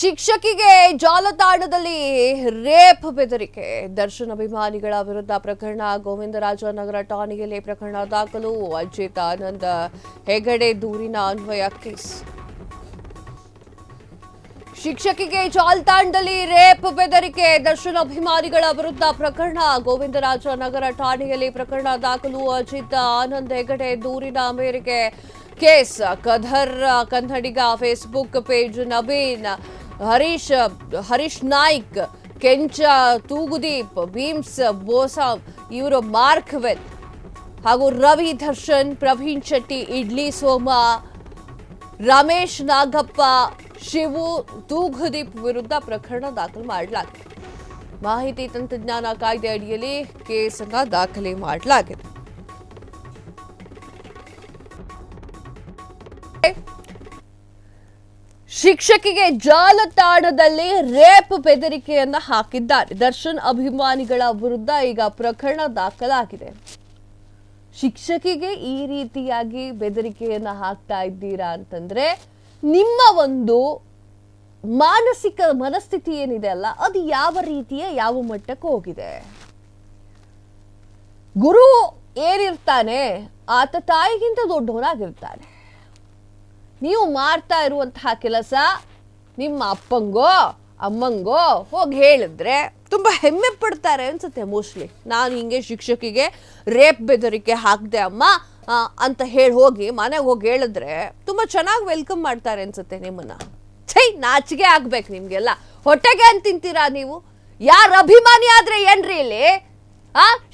ಶಿಕ್ಷಕಿಗೆ ಜಾಲತಾಣದಲ್ಲಿ ರೇಪ್ ಬೆದರಿಕೆ. ದರ್ಶನ್ ಅಭಿಮಾನಿಗಳ ವಿರುದ್ಧ ಪ್ರಕರಣ. ಗೋವಿಂದರಾಜನಗರ ಠಾಣೆಯಲ್ಲಿ ಪ್ರಕರಣ ದಾಖಲು. ಅಜಿತ್ ಆನಂದ್ ಹೆಗಡೆ ದೂರಿನ ಅನ್ವಯ ಕೇಸ್. ಶಿಕ್ಷಕಿಗೆ ಜಾಲತಾಣದಲ್ಲಿ ರೇಪ್ ಬೆದರಿಕೆ. ದರ್ಶನ್ ಅಭಿಮಾನಿಗಳ ವಿರುದ್ಧ ಪ್ರಕರಣ. ಗೋವಿಂದರಾಜನಗರ ಠಾಣೆಯಲ್ಲಿ ಪ್ರಕರಣ ದಾಖಲು. ಅಜಿತ್ ಆನಂದ್ ಹೆಗಡೆ ದೂರಿನ ಮೇರೆಗೆ ಕೇಸ್. ಕದರ್ ಕನ್ನಡಿಗ ಫೇಸ್ಬುಕ್ ಪೇಜ್ ನವೀನ್, ಹರೀಶ್ ನಾಯ್ಕ್, ಕೆಂಚ ತೂಗುದೀಪ್, ಭೀಮ್ಸ್ ಬೋಸಾಂ ಇವರು ಮಾರ್ಕ್ವೆನ್ ಹಾಗೂ ರವಿ ದರ್ಶನ್, ಪ್ರವೀಣ್ ಶೆಟ್ಟಿ, ಇಡ್ಲಿ ಸೋಮ, ರಮೇಶ್ ನಾಗಪ್ಪ, ಶಿವು ತೂಗುದೀಪ್ ವಿರುದ್ಧ ಪ್ರಕರಣ ದಾಖಲು ಮಾಡಲಾಗಿದೆ. ಮಾಹಿತಿ ತಂತ್ರಜ್ಞಾನ ಕಾಯ್ದೆ ಅಡಿಯಲ್ಲಿ ಕೇಸನ್ನು ದಾಖಲೆ ಮಾಡಲಾಗಿದೆ. ಶಿಕ್ಷಕಿಗೆ ಜಾಲತಾಣದಲ್ಲಿ ರೇಪ್ ಬೆದರಿಕೆಯನ್ನ ಹಾಕಿದ್ದಾರೆ. ದರ್ಶನ್ ಅಭಿಮಾನಿಗಳ ವಿರುದ್ಧ ಈಗ ಪ್ರಕರಣ ದಾಖಲಾಗಿದೆ. ಶಿಕ್ಷಕಿಗೆ ಈ ರೀತಿಯಾಗಿ ಬೆದರಿಕೆಯನ್ನ ಹಾಕ್ತಾ ಇದ್ದೀರಾ ಅಂತಂದ್ರೆ ನಿಮ್ಮ ಒಂದು ಮಾನಸಿಕ ಮನಸ್ಥಿತಿ ಏನಿದೆ ಅಲ್ಲ, ಅದು ಯಾವ ರೀತಿಯ ಯಾವ ಮಟ್ಟಕ್ಕೆ ಹೋಗಿದೆ. ಗುರು ಏನಿರ್ತಾನೆ ಆತ ತಾಯಿಗಿಂತ ದೊಡ್ಡವನಾಗಿರ್ತಾನೆ. ನೀವು ಮಾಡ್ತಾ ಇರುವಂತಹ ಕೆಲಸ ನಿಮ್ಮ ಅಪ್ಪಂಗೋ ಅಮ್ಮಂಗೋ ಹೋಗಿ ಹೇಳಿದ್ರೆ ತುಂಬ ಹೆಮ್ಮೆ ಪಡ್ತಾರೆ ಅನ್ಸುತ್ತೆ. ಮೋಸ್ಟ್ಲಿ ನಾನು ಹಿಂಗೆ ಶಿಕ್ಷಕಿಗೆ ರೇಪ್ ಬೆದರಿಕೆ ಹಾಕಿದೆ ಅಮ್ಮ ಅಂತ ಹೇಳಿ ಹೋಗಿ ಮನೆಗೆ ಹೋಗಿ ಹೇಳಿದ್ರೆ ತುಂಬ ಚೆನ್ನಾಗಿ ವೆಲ್ಕಮ್ ಮಾಡ್ತಾರೆ ಅನ್ಸುತ್ತೆ ನಿಮ್ಮನ್ನ. ನಾಚಿಗೆ ಆಗ್ಬೇಕು ನಿಮ್ಗೆಲ್ಲ. ಹೊಟ್ಟೆಗೆ ಅಂತ ತಿಂತೀರಾ ನೀವು? ಯಾರ ಅಭಿಮಾನಿ ಆದ್ರೆ ಏನ್ರಿ ಇಲ್ಲಿ?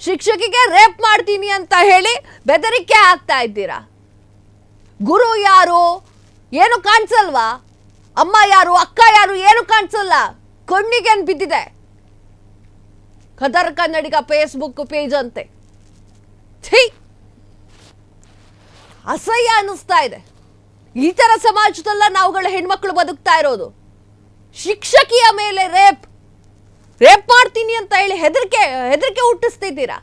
ಶಿಕ್ಷಕಿಗೆ ರೇಪ್ ಮಾಡ್ತೀನಿ ಅಂತ ಹೇಳಿ ಬೆದರಿಕೆ ಹಾಕ್ತಾ ಇದ್ದೀರಾ. ಗುರು ಯಾರು ಏನು ಕಾಣಿಸಲ್ವಾ? ಅಮ್ಮ ಯಾರು ಅಕ್ಕ ಯಾರು ಏನು ಕಾಣಿಸಲ್ಲ. ಕಣ್ಣಿಗೇನು ಬಿದ್ದಿದೆ? ಕದರ್ ಕನ್ನಡಿಗ ಫೇಸ್ಬುಕ್ ಪೇಜ್ ಅಂತೆ. ಅಸಹ್ಯ ಅನ್ನಿಸ್ತಾ ಇದೆ. ಈ ತರ ಸಮಾಜದಲ್ಲ ನಾವುಗಳ ಹೆಣ್ಮಕ್ಳು ಬದುಕ್ತಾ ಇರೋದು. ಶಿಕ್ಷಕಿಯ ಮೇಲೆ ರೇಪ್ ಮಾಡ್ತೀನಿ ಅಂತ ಹೇಳಿ ಹೆದರಿಕೆ ಹುಟ್ಟಿಸ್ತಿದ್ದೀರಾ.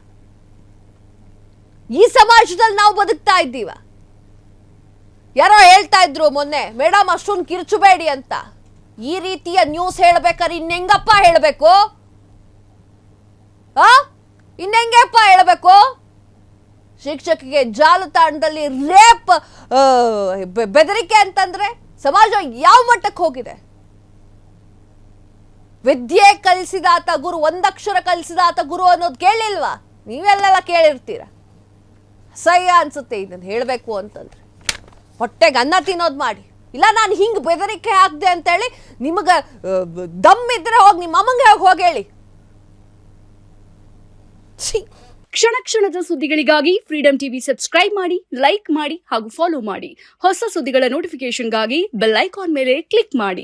ಈ ಸಮಾಜದಲ್ಲಿ ನಾವು ಬದುಕ್ತಾ ಇದ್ದೀವ? ಯಾರೋ ಹೇಳ್ತಾ ಇದ್ರು ಮೊನ್ನೆ, ಮೇಡಮ್ ಅಷ್ಟೊಂದು ಕಿರ್ಚಬೇಡಿ ಅಂತ. ಈ ರೀತಿಯ ನ್ಯೂಸ್ ಹೇಳ್ಬೇಕಾದ್ರೆ ಇನ್ನೆಂಗಪ್ಪ ಹೇಳಬೇಕು? ಇನ್ನೆಂಗಪ್ಪ ಹೇಳಬೇಕು? ಶಿಕ್ಷಕಿಗೆ ಜಾಲತಾಣದಲ್ಲಿ ರೇಪ್ ಬೆದರಿಕೆ ಅಂತಂದ್ರೆ ಸಮಾಜ ಯಾವ ಮಟ್ಟಕ್ಕೆ ಹೋಗಿದೆ? ವಿದ್ಯೆ ಕಲಿಸಿದಾತ ಗುರು, ಒಂದಕ್ಷರ ಕಲಿಸಿದಾತ ಗುರು ಅನ್ನೋದು ಕೇಳಿಲ್ವಾ? ನೀವೆಲ್ಲ ಕೇಳಿರ್ತೀರ. ಅಸಹ್ಯ ಅನ್ಸುತ್ತೆ ಇದನ್ನು ಹೇಳಬೇಕು ಅಂತಂದ್ರೆ. ಹೊಟ್ಟೆಗೆ ಅನ್ನ ತಿನ್ನೋದು ಮಾಡಿ. ಇಲ್ಲ ನಾನು ಹಿಂಗೆ ಬೆದರಿಕೆ ಹಾಕ್ದೆ ಅಂತೇಳಿ ನಿಮಗೆ ದಮ್ಮಿದ್ರೆ ಹೋಗಿ ನಿಮ್ಮ ಅಮ್ಮಂಗೆ ಹೋಗಿ ಹೇಳಿ. ಕ್ಷಣ ಕ್ಷಣದ ಸುದ್ದಿಗಳಿಗಾಗಿ ಫ್ರೀಡಂ ಟಿವಿ ಸಬ್ಸ್ಕ್ರೈಬ್ ಮಾಡಿ, ಲೈಕ್ ಮಾಡಿ ಹಾಗೂ ಫಾಲೋ ಮಾಡಿ. ಹೊಸ ಸುದ್ದಿಗಳ ನೋಟಿಫಿಕೇಶನ್ಗಾಗಿ ಬೆಲ್ ಐಕಾನ್ ಮೇಲೆ ಕ್ಲಿಕ್ ಮಾಡಿ.